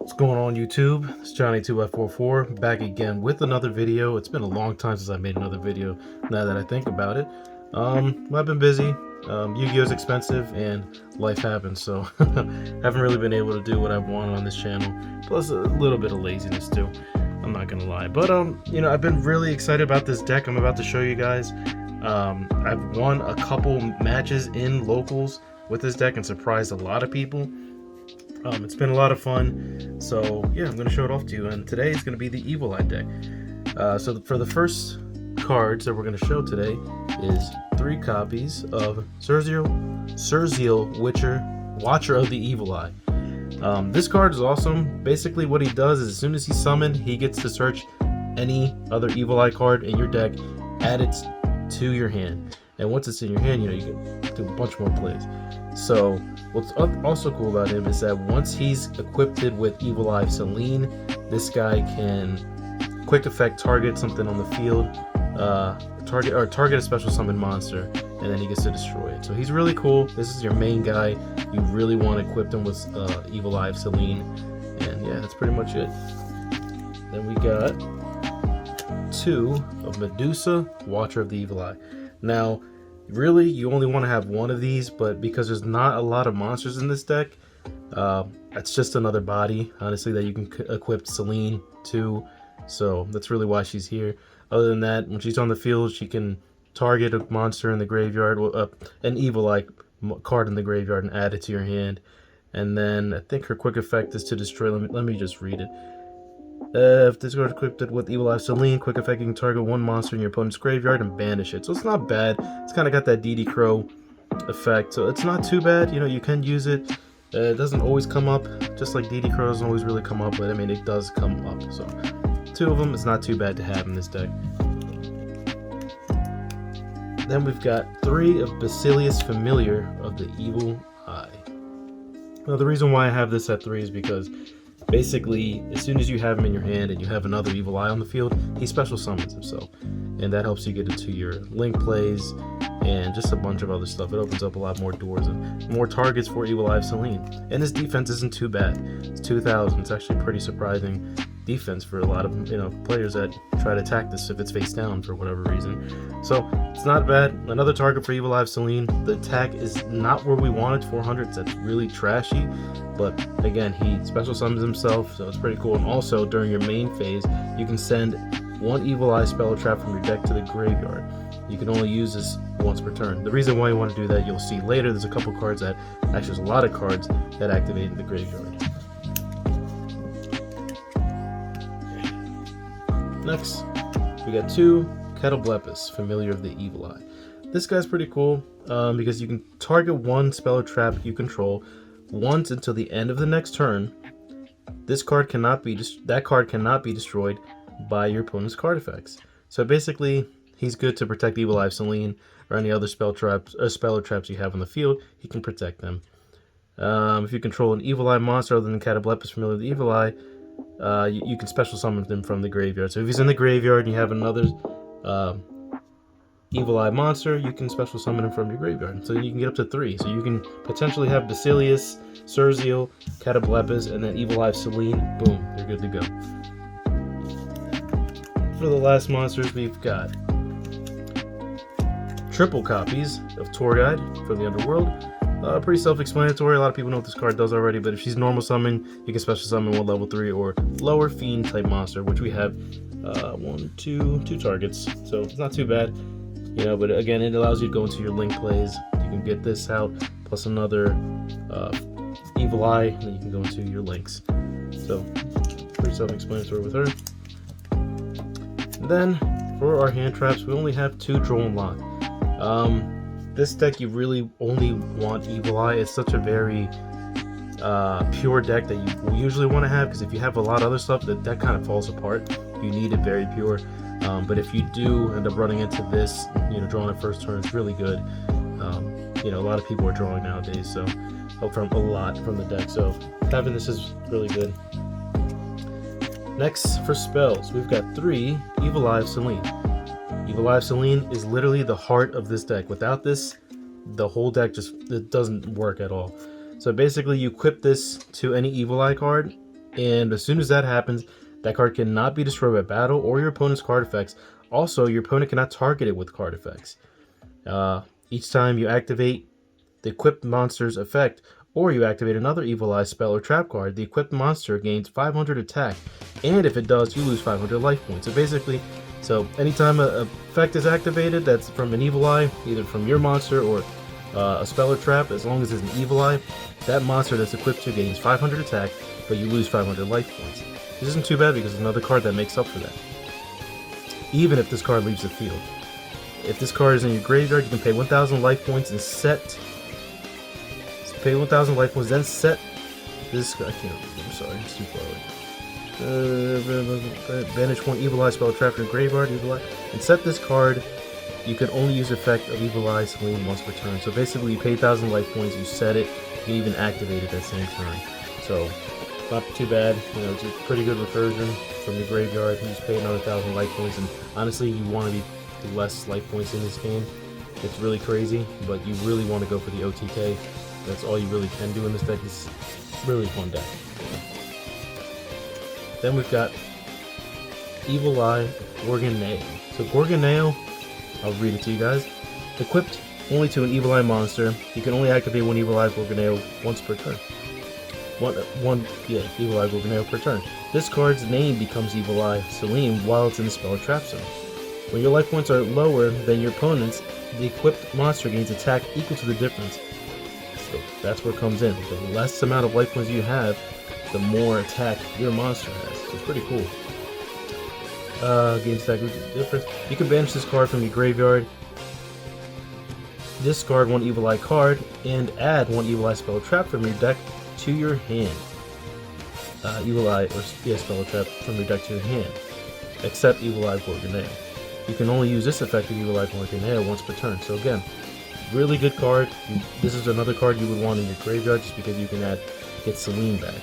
What's going on YouTube? It's Johnny2x44 back again with another video. It's been a long time since I made another video now that I think about it. I've been busy. Yu-Gi-Oh's expensive and life happens, so haven't really been able to do what I want on this channel. Plus a little bit of laziness too. I'm not gonna lie. But I've been really excited about this deck I'm about to show you guys. I've won a couple matches in locals with this deck and surprised a lot of people. It's been a lot of fun, so yeah, I'm going to show it off to you, and today is going to be the Evil Eye deck. For the first cards that we're going to show today is 3 copies of Surzeal Watcher of the Evil Eye. This card is awesome. Basically what he does is as soon as he's summoned, he gets to search any other Evil Eye card in your deck, add it to your hand. And once it's in your hand, you can do a bunch more plays. So what's also cool about him is that once he's equipped with Evil Eye Selene, this guy can quick effect target something on the field, target a special summon monster, and then he gets to destroy it. So he's really cool. This is your main guy. You really want to equip him with Evil Eye Selene, and yeah, that's pretty much it. Then we got 2 of Medusa, Watcher of the Evil Eye. Now, really, you only want to have 1 of these, but because there's not a lot of monsters in this deck, it's just another body, honestly, that you can equip Selene to. So that's really why she's here. Other than that, when she's on the field, she can target a monster in the graveyard, an Evil Eye card in the graveyard, and add it to your hand. And then I think her quick effect is to destroy. Let me just read it. If this card is equipped with Evil Eye Selene, quick effect, you can target 1 monster in your opponent's graveyard and banish it. So it's not bad. It's kind of got that DD Crow effect, so it's not too bad. You can use it. It doesn't always come up, just like DD Crow doesn't always really come up, but I mean, it does come up. So 2 of them, it's not too bad to have in this deck. Then we've got 3 of Basilius Familiar of the Evil Eye. Now, the reason why I have this at 3 is because basically, as soon as you have him in your hand and you have another Evil Eye on the field, he special summons himself. And that helps you get into your link plays and just a bunch of other stuff. It opens up a lot more doors and more targets for Evil Eye Selene. And his defense isn't too bad. It's 2,000. It's actually pretty surprising defense for a lot of players that try to attack this if it's face down for whatever reason. So it's not bad. Another target for Evil Eye Selene. The attack is not where we want it, 400. That's really trashy. But again, he special summons himself, so it's pretty cool. And also, during your main phase, you can send 1 Evil Eye spell or trap from your deck to the graveyard. You can only use this once per turn. The reason why you want to do that, you'll see later. There's a couple cards that, actually there's a lot of cards that activate in the graveyard. Next, we got 2 Kachikachi, Familiar of the Evil Eye. This guy's pretty cool because you can target 1 spell or trap you control once until the end of the next turn. That card cannot be destroyed by your opponent's card effects. So basically, he's good to protect Evil Eye Selene or any other spell or traps you have on the field. He can protect them. If you control an Evil Eye monster other than Kachikachi, Familiar of the Evil Eye, you can special summon them from the graveyard. So if he's in the graveyard and you have another Evil Eye monster, you can special summon him from your graveyard. So you can get up to 3. So you can potentially have Basilius, Surzeal, Kachikachi, and then Evil Eye Selene. Boom, they're good to go. For the last monsters, we've got triple copies of Tour Guide from the Underworld. Pretty self-explanatory. A lot of people know what this card does already, but if she's normal summon, you can special summon 1 level 3 or lower fiend type monster, which we have 2 targets. So it's not too bad. But again, it allows you to go into your link plays. You can get this out, plus another Evil Eye, and then you can go into your links. So, pretty self-explanatory with her. And then, for our hand traps, we only have 2 Draw and Lock. This deck, you really only want Evil Eye. It's such a very pure deck that you usually want to have, because if you have a lot of other stuff, the deck kind of falls apart. You need it very pure. But if you do end up running into this, drawing the first turn, it's really good. A lot of people are drawing nowadays, so from a lot from the deck. So having this is really good. Next, for spells, we've got 3 Evil Eye Selene. Evil Eye Selene is literally the heart of this deck. Without this, the whole deck it doesn't work at all. So basically, you equip this to any Evil Eye card, And as soon as that happens, that card cannot be destroyed by battle or your opponent's card effects. Also, your opponent cannot target it with card effects. Each time you activate the equipped monster's effect, or you activate another Evil Eye spell or trap card, the equipped monster gains 500 attack, and if it does, you lose 500 life points. So basically, anytime an effect is activated that's from an Evil Eye, either from your monster or a spell or trap, as long as it's an Evil Eye, that monster that's equipped to gains 500 attack, but you lose 500 life points. This isn't too bad because it's another card that makes up for that, even if this card leaves the field. If this card is in your graveyard, you can pay 1,000 life points and set. Pay 1,000 life points, then set this. I can't read. I'm sorry, it's too far away. Banish one Evil Eye spell trap from your graveyard, Evil Eye, and set this card. You can only use the effect of Evil Eye Celine once per turn. So basically, you pay 1,000 life points, you set it, you can even activate it that same turn. So not too bad. You know, it's a pretty good recursion from your graveyard. You just pay another 1,000 life points, and honestly, you want to be less life points in this game. It's really crazy, but you really want to go for the OTK. That's all you really can do in this deck. It's really fun deck. Then we've got Evil Eye Corgan. So Corgan, I'll read it to you guys. Equipped only to an Evil Eye monster, you can only activate one Evil Eye Corgan once per turn. Evil Eye Corgan per turn. This card's name becomes Evil Eye Celine while it's in the spell or trap zone. When your life points are lower than your opponent's, the equipped monster gains attack equal to the difference. So that's where it comes in. The less amount of life points you have, the more attack your monster has. So it's pretty cool. Gains attack equal to the difference. You can banish this card from your graveyard. Discard one Evil Eye card and add one Evil Eye spell trap from your deck to your hand. Evil Eye or spell trap from your deck to your hand, except Evil Eye Corgan. You can only use this effect of Evil Eye Corgan once per turn. So again, really good card. This is another card you would want in your graveyard just because you can get Celine back.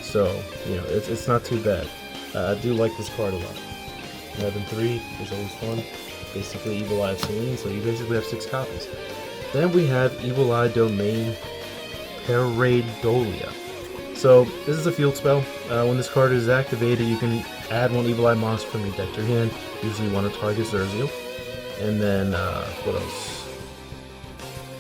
So, you know, it's not too bad. I do like this card a lot. Having 3 is always fun. Basically Evil Eye Celine, so you basically have 6 copies. Then we have Evil Eye Domain Paradolia. So this is a field spell. When this card is activated, you can add one Evil Eye monster from your deck to your hand. Usually want to target Zerzio. And then, what else?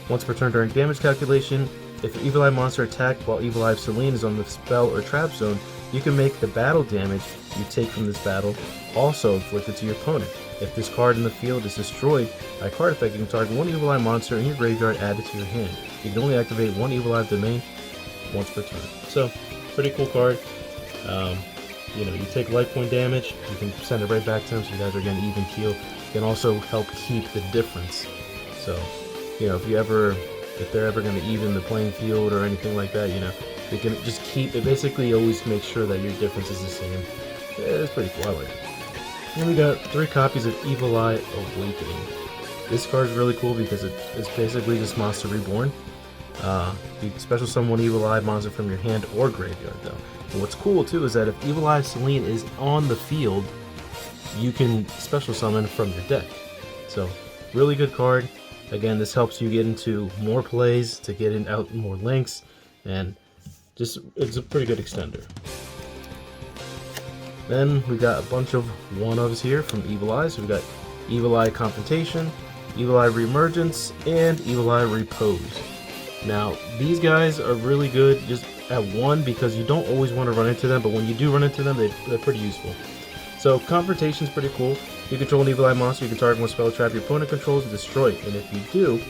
Once per turn during damage calculation, if your Evil Eye monster attacked while Evil Eye Celine is on the spell or trap zone, you can make the battle damage you take from this battle also inflicted to your opponent. If this card in the field is destroyed by a card effect, you can target one Evil Eye monster in your graveyard added to your hand. You can only activate one Evil Eye Domain once per turn. So, pretty cool card. You know, you take life point damage, you can send it right back to them, so you guys are getting even keel. You can also help keep the difference. So, you know, if they're ever going to even the playing field or anything like that, you know, they can just keep it. Basically, always make sure that your difference is the same. Yeah, it's pretty cool. I like it. And we got 3 copies of Evil Eye Awakening. This card is really cool because it's basically just Monster Reborn. You can special summon one Evil Eye monster from your hand or graveyard, though. And what's cool too is that if Evil Eye Celine is on the field, you can special summon from your deck. So, really good card. Again, this helps you get into more plays, to get out more links, and just it's a pretty good extender. Then we got a bunch of one-ofs here from Evil Eye. So we got Evil Eye Confrontation, Evil Eye Reemergence, and Evil Eye Repose. Now, these guys are really good just at 1 because you don't always want to run into them, but when you do run into them, they're pretty useful. So, Confrontation is pretty cool. You control an Evil Eye monster, you can target one spell trap your opponent controls and destroy it. And if you do,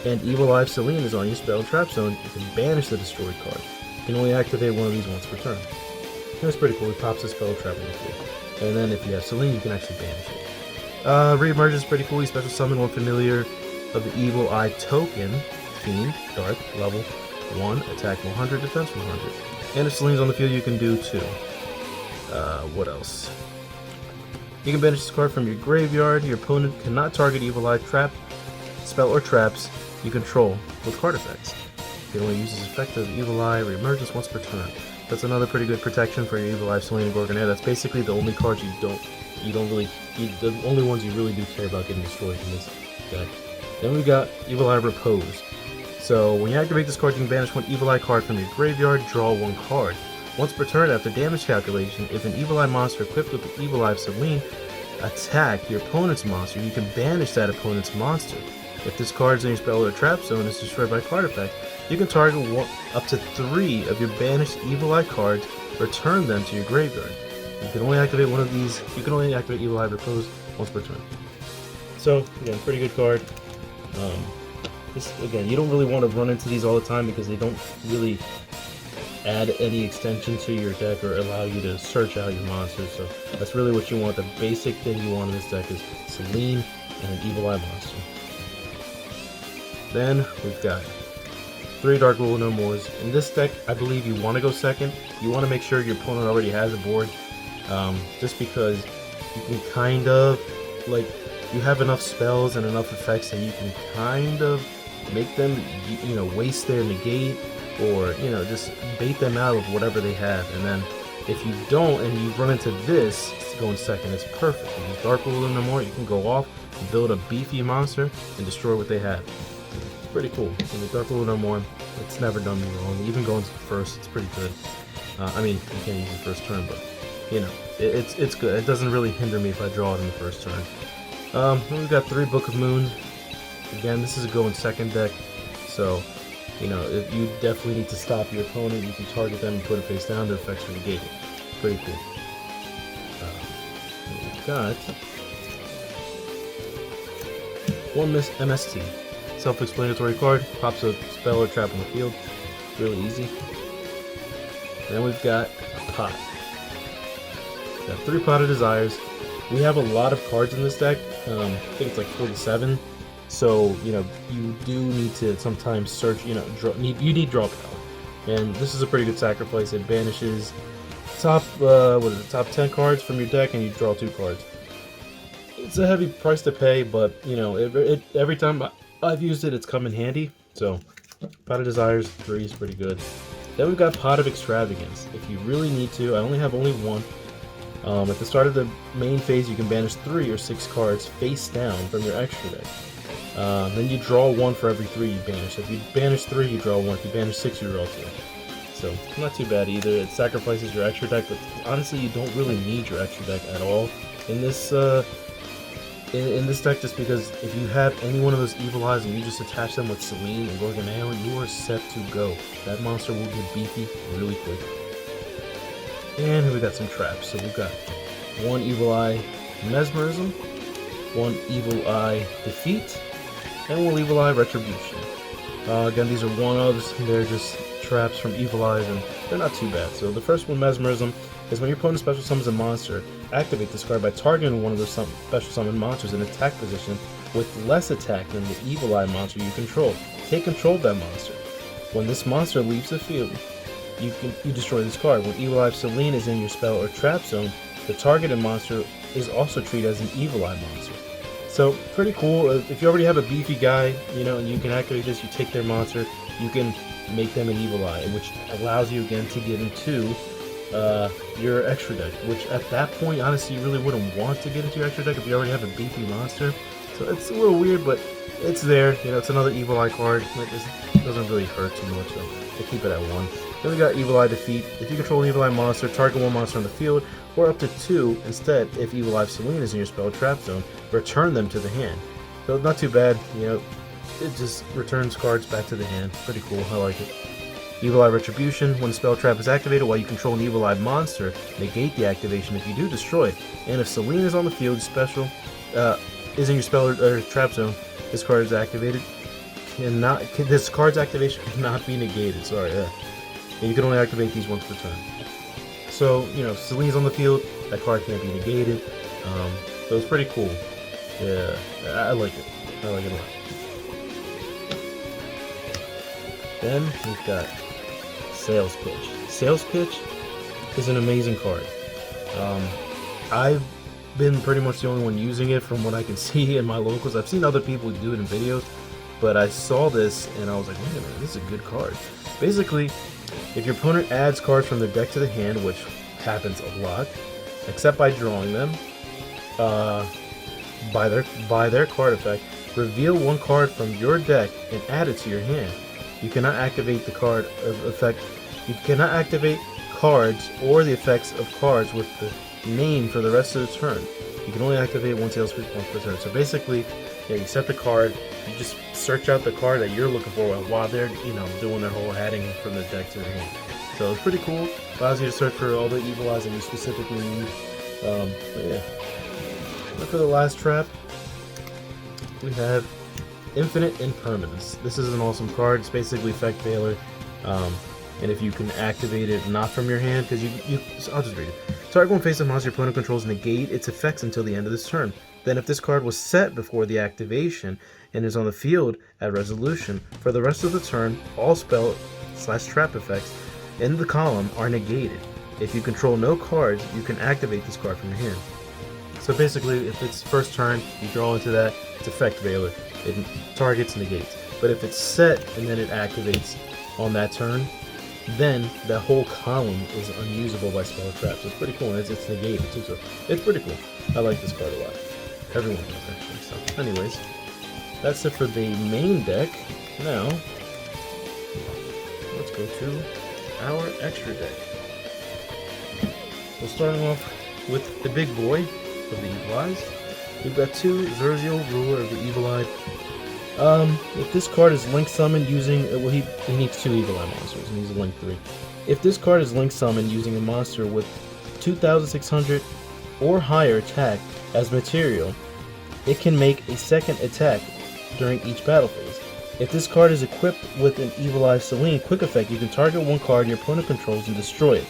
and Evil Eye Celine is on your spell trap zone, you can banish the destroyed card. You can only activate one of these once per turn. That's pretty cool. It pops a spell trap in the field. And then if you have Celine, you can actually banish it. Reemergence is pretty cool. You special summon one familiar of the Evil Eye token, Fiend, Dark, level 1, attack 100, defense 100. And if Celine's on the field, you can do 2. What else? You can banish this card from your graveyard. Your opponent cannot target Evil Eye trap, spell, or traps you control with card effects. You can only use this effect of Evil Eye Reemergence once per turn. That's another pretty good protection for your Evil Eye Celine and Corgan. That's basically the only cards the only ones you really do care about getting destroyed in this deck. Then we got Evil Eye Repose. So when you activate this card, you can banish one Evil Eye card from your graveyard, draw 1 card. Once per turn after damage calculation, if an Evil Eye monster equipped with the Evil Eye of Selene attack your opponent's monster, you can banish that opponent's monster. If this card is in your spell or trap zone and is destroyed by card effect, you can target up to 3 of your banished Evil Eye cards, return them to your graveyard. You can only activate one of these. You can only activate Evil Eye Repose once per turn. So again, pretty good card. Again, you don't really want to run into these all the time because they don't really add any extension to your deck or allow you to search out your monsters. So that's really what you want. The basic thing you want in this deck is Selene and an Evil Eye monster. Then we've got 3 Dark Rule No Mores. In this deck, I believe you want to go second. You want to make sure your opponent already has a board, just because you can kind of, like, you have enough spells and enough effects that you can kind of make them, you know, waste their negate, or, you know, just bait them out of whatever they have. And then if you don't and you run into this going second, it's perfect. With Dark Rule No More, you can go off and build a beefy monster and destroy what they have. It's pretty cool. And with Dark Rule No More, it's never done me wrong. Even going to the first, it's pretty good. I mean, you can't use the first turn, but, you know, it's good. It doesn't really hinder me if I draw it in the first turn. Then we've got 3 Book of Moon. Again, this is a going second deck, so, you know, if you definitely need to stop your opponent, you can target them and put it face down, their effects are negated. Pretty cool. We've got 1 MST. Self-explanatory card, pops a spell or trap on the field. Really easy. Then we've got a pot. We've got 3 Pot of Desires. We have a lot of cards in this deck. I think it's like 47. So, you know, you do need to sometimes search, you know, you need draw power. And this is a pretty good sacrifice. It banishes top 10 cards from your deck, and you draw 2 cards. It's a heavy price to pay, but, you know, every time I've used it, it's come in handy. So, Pot of Desires 3 is pretty good. Then we've got Pot of Extravagance. If you really need to, I only have one. At the start of the main phase, you can banish 3 or 6 cards face down from your extra deck. Then you draw 1 for every 3 you banish. If you banish 3, you draw 1. If you banish 6, you draw 2. So, not too bad either. It sacrifices your extra deck, but honestly, you don't really need your extra deck at all in this in this deck, just because if you have any one of those Evil Eyes and you just attach them with Selene and Corgan, you are set to go. That monster will get beefy really quick. And we got some traps. So we've got 1 Evil Eye Mesmerism, 1 Evil Eye Defeat, and 1 Evil Eye Retribution. Again, these are one-ofs. They're just traps from Evil Eyes, and they're not too bad. So the first one, Mesmerism, is when your opponent special summons a monster, activate this card by targeting one of those special summoned monsters in attack position with less attack than the Evil Eye monster you control. Take control of that monster. When this monster leaves the field, you destroy this card. When Evil Eye of Selene is in your spell or trap zone, the targeted monster is also treated as an Evil Eye monster. So, pretty cool. If you already have a beefy guy, you know, and you can activate this, you take their monster, you can make them an Evil Eye, which allows you again to get into your extra deck, which at that point, honestly, you really wouldn't want to get into your extra deck if you already have a beefy monster. So it's a little weird, but it's there. You know, it's another Evil Eye card. It doesn't really hurt too much, so I keep it at 1. Then we got Evil Eye Defeat. If you control an Evil Eye monster, target 1 monster on the field, or up to 2. Instead, if Evil Eye of Selene is in your spell trap zone, return them to the hand. So not too bad. You know, it just returns cards back to the hand. Pretty cool. I like it. Evil Eye Retribution. When a spell trap is activated while you control an Evil Eye monster, negate the activation if you do destroy it. And if Selene is on the field, special is in your spell or trap zone, this card is activated. This card's activation cannot be negated. Sorry. And you can only activate these once per turn. So, you know, Selene's on the field, that card can't be negated. So it's pretty cool. Yeah, I like it. I like it a lot. Then we've got Sales Pitch. Sales Pitch is an amazing card. I've been pretty much the only one using it from what I can see in my locals. I've seen other people do it in videos, but I saw this and I was like, wait a minute, this is a good card. Basically, if your opponent adds cards from their deck to the hand, which happens a lot, except by drawing them, by their card effect, reveal 1 card from your deck and add it to your hand. You cannot activate the card of effect. You cannot activate cards or the effects of cards with the name for the rest of the turn. You can only activate it once else once per turn. So basically, yeah, you set the card, you just search out the card that you're looking for while they're, you know, doing their whole adding from the deck to their hand. So it's pretty cool. Allows you to search for all the evil eyes that you specifically need. But yeah. And for the last trap, we have Infinite Impermanence. This is an awesome card. It's basically Effect Veiler. And if you can activate it not from your hand, because I'll just read it. Target one face of monster your opponent controls negate its effects until the end of this turn. Then if this card was set before the activation and is on the field at resolution, for the rest of the turn, all spell/trap effects in the column are negated. If you control no cards, you can activate this card from your hand. So basically, if it's first turn, you draw into that, it's Effect Veiler. It targets, negates. But if it's set and then it activates on that turn, then that whole column is unusable by spell or trap. So it's pretty cool, and it's negated too, so it's pretty cool. I like this card a lot. Everyone does, actually. So anyways, that's it for the main deck. Now, let's go to our extra deck. So starting off with the big boy of the Evil Eyes, we've got 2 Zerziel, Ruler of the Evil Eye. If this card is link summoned using, well, he needs 2 Evil Eye monsters, and he's a link 3. If this card is link summoned using a monster with 2,600 or higher attack as material, it can make a second attack during each battle phase. If this card is equipped with an Evil Eye Selene quick effect, you can target one card your opponent controls and destroy it.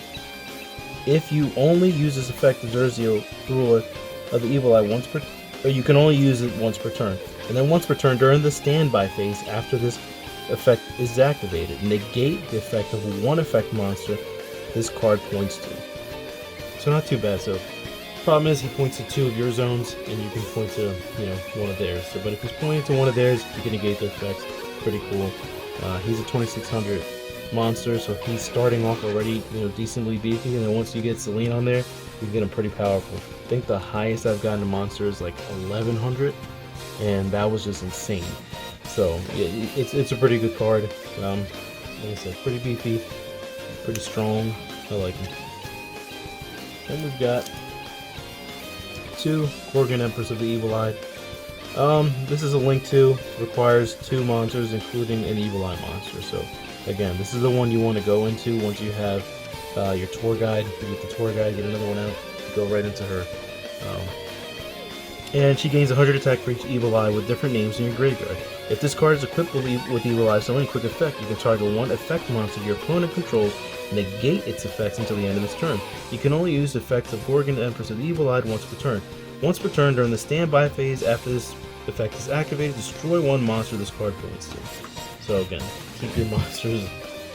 If you only use this effect of Zerziel, Ruler of the Evil Eye once per, or you can only use it once per turn, and then once per turn during the standby phase after this effect is activated, negate the effect of one effect monster this card points to. So not too bad. So problem is he points to 2 of your zones, and you can point to, you know, one of theirs. So, but if he's pointing to one of theirs, you can negate the effects. Pretty cool. He's a 2,600 monster, so he's starting off already, you know, decently beefy, and then once you get Selene on there, you get him pretty powerful. I think the highest I've gotten a monster is like 1,100, and that was just insane. So yeah, it's a pretty good card. Like I said, pretty beefy, pretty strong. I like him. Then we've got 2 Corgan, Empress of the Evil Eye. This is a link 2, requires 2 monsters, including an Evil Eye monster. So again, this is the one you want to go into once you have your tour guide. You get the tour guide, get another one out, go right into her. And she gains 100 attack for each Evil Eye with different names in your graveyard. If this card is equipped with Evil Eye Selene quick effect, you can target one effect monster your opponent controls, negate its effects until the end of its turn. You can only use the effects of Corgan, Empress of the Evil Eye once per turn. Once per turn during the standby phase after this effect is activated, destroy one monster this card points to. So again, keep your monsters,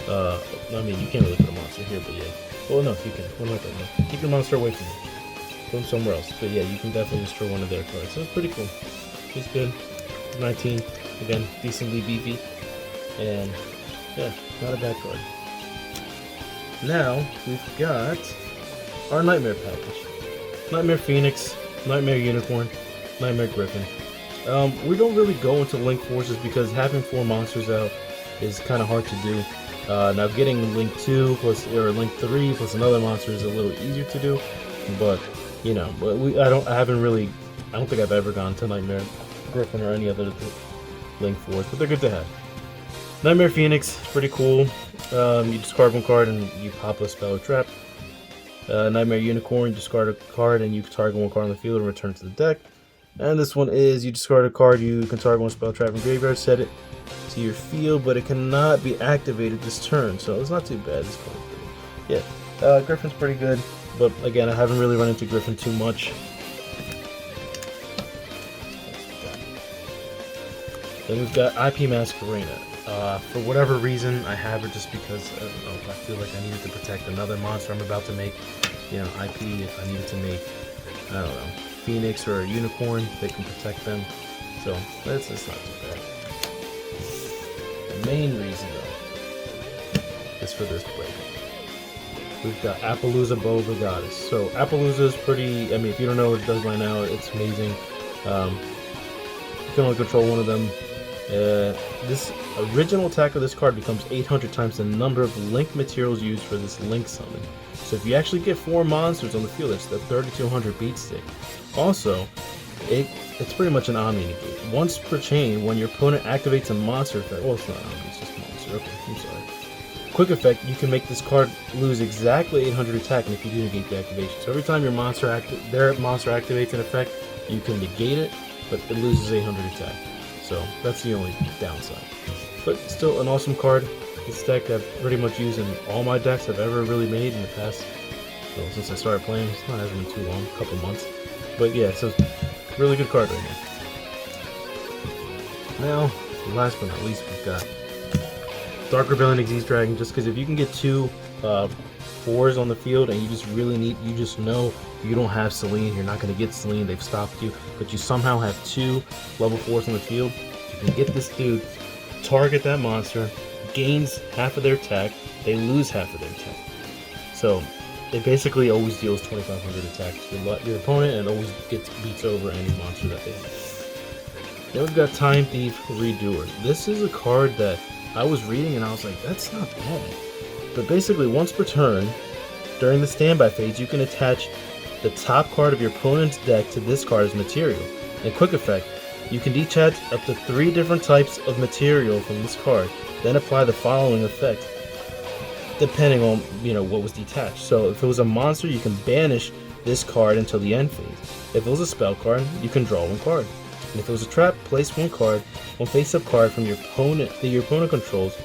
I mean, you can't really put a monster here, but yeah. Well, no, you can. What am I talking about? Keep your monster away from you. Put him somewhere else. But yeah, you can definitely destroy one of their cards. So it's pretty cool. He's good. 19. Again, decently beefy. And yeah, not a bad card. Now, we've got our Nightmare package. Nightmare Phoenix, Nightmare Unicorn, Nightmare Griffin. We don't really go into Link Forces because having 4 monsters out is kind of hard to do. Now getting Link 2 plus, or Link 3 plus another monster is a little easier to do, but you know, but I don't think I've ever gone to Nightmare Griffin or any other Link 4s, but they're good to have. Nightmare Phoenix, pretty cool. You discard one card and you pop a spell or trap. Nightmare Unicorn, you discard a card and you can target one card on the field and return to the deck. And this one is you discard a card, you can target one spell trap from graveyard, set it to your field, but it cannot be activated this turn, so it's not too bad. This card, yeah, Griffin's pretty good, but again, I haven't really run into Griffin too much. Then we've got IP Masquerena. For whatever reason, I have her just because, I don't know, I feel like I needed to protect another monster I'm about to make. You know, IP, if I needed to make, I don't know, Phoenix or a Unicorn, they can protect them. So, that's not too bad. The main reason, though, is for this break. We've got Appaloosa, Bow of the Goddess. So, Appaloosa is pretty, I mean, if you don't know what it does by now, it's amazing. You can only control one of them. This original attack of this card becomes 800 times the number of link materials used for this link summon. So if you actually get 4 monsters on the field, it's the 3200 beat stick. Also, it's pretty much an Omni negate. Once per chain, when your opponent activates a monster effect, well, it's not Omni, it's just monster. Okay, I'm sorry. Quick effect, you can make this card lose exactly 800 attack, and if you do negate the activation. So every time their monster activates an effect, you can negate it, but it loses 800 attack. So that's the only downside. But still an awesome card. This deck I've pretty much used in all my decks I've ever really made in the past, well, since I started playing. It's not hasn't been too long, a couple months. But yeah, so really good card right now. Now, last but not least, we've got Dark Rebellion Kachikachi Dragon. Just because if you can get 2 4s on the field and you just know you don't have Celine, you're not going to get Celine, they've stopped you, but you somehow have 2 level 4s on the field, you can get this dude, target that monster, gains half of their attack, they lose half of their attack. So it basically always deals 2500 attack to your opponent and always beats over any monster that they have. Then we've got Time Thief Redoer. This is a card that I was reading and I was like, that's not bad. But basically, once per turn, during the standby phase, you can attach the top card of your opponent's deck to this card as material. And quick effect, you can detach up to 3 different types of material from this card, then apply the following effect, depending on what was detached. So if it was a monster, you can banish this card until the end phase. If it was a spell card, you can draw 1 card. And if it was a trap, place 1 card, 1 face-up card from your opponent that your opponent controls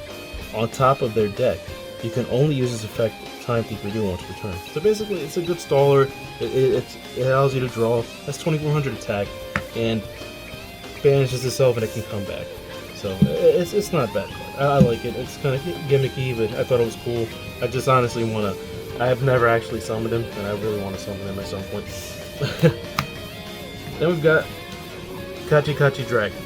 on top of their deck. You can only use this effect Time Thief Redoer once per turn. So basically, it's a good staller. It allows you to draw. That's 2400 attack, and banishes itself, and it can come back. So it's not a bad card. I like it. It's kind of gimmicky, but I thought it was cool. I just honestly want to. I have never actually summoned him, and I really want to summon him at some point. Then we've got Kachikachi Dragon.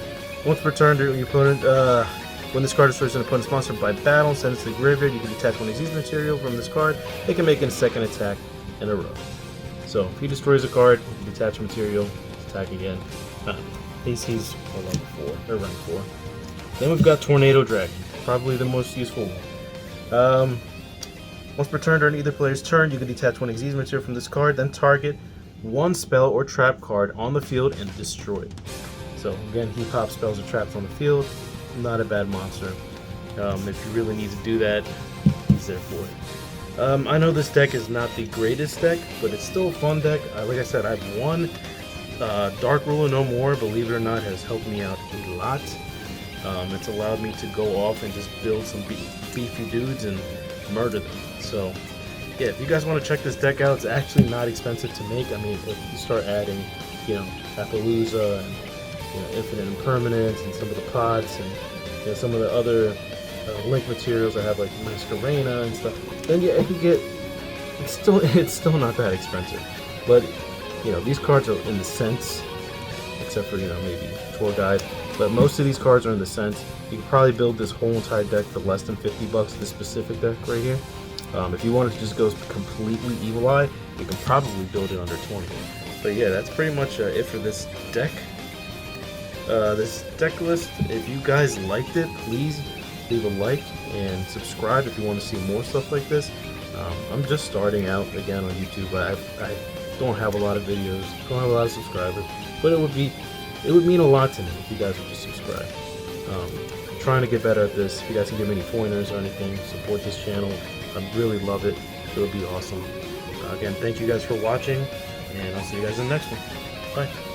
Once per turn, your opponent. When this card destroys an opponent's monster by battle, send it to the graveyard, you can detach 1 disease material from this card. It can make a second attack in a row. So if he destroys a card, you can detach a material, attack again. He's a level 4, or rank 4. Then we've got Tornado Dragon, probably the most useful one. Once per turn during either player's turn, you can detach 1 disease material from this card, then target 1 spell or trap card on the field and destroy it. So again, he pops spells or traps on the field. Not a bad monster. If you really need to do that, he's there for it. I know this deck is not the greatest deck, but it's still a fun deck. Like I said, I've won. Dark Ruler No More, believe it or not, has helped me out a lot. It's allowed me to go off and just build some beefy dudes and murder them. So yeah, if you guys want to check this deck out, it's actually not expensive to make. I mean, if you start adding, Appaloosa and Infinite Impermanence and some of the pots and some of the other link materials I have, like Masquerena and stuff, then yeah, it can get. It's still not that expensive, but these cards are in the cents, except for maybe Tour Guide. But most of these cards are in the cents. You can probably build this whole entire deck for less than $50. This specific deck right here. If you wanted to just go completely Evil Eye, you can probably build it under 20. But yeah, that's pretty much it for this deck. This deck list. If you guys liked it, please leave a like and subscribe if you want to see more stuff like this. I'm just starting out again on YouTube. I don't have a lot of videos, don't have a lot of subscribers, but it would mean a lot to me if you guys would just subscribe. I'm trying to get better at this. If you guys can give me any pointers or anything, support this channel. I'd really love it. It would be awesome. Again, thank you guys for watching, and I'll see you guys in the next one. Bye.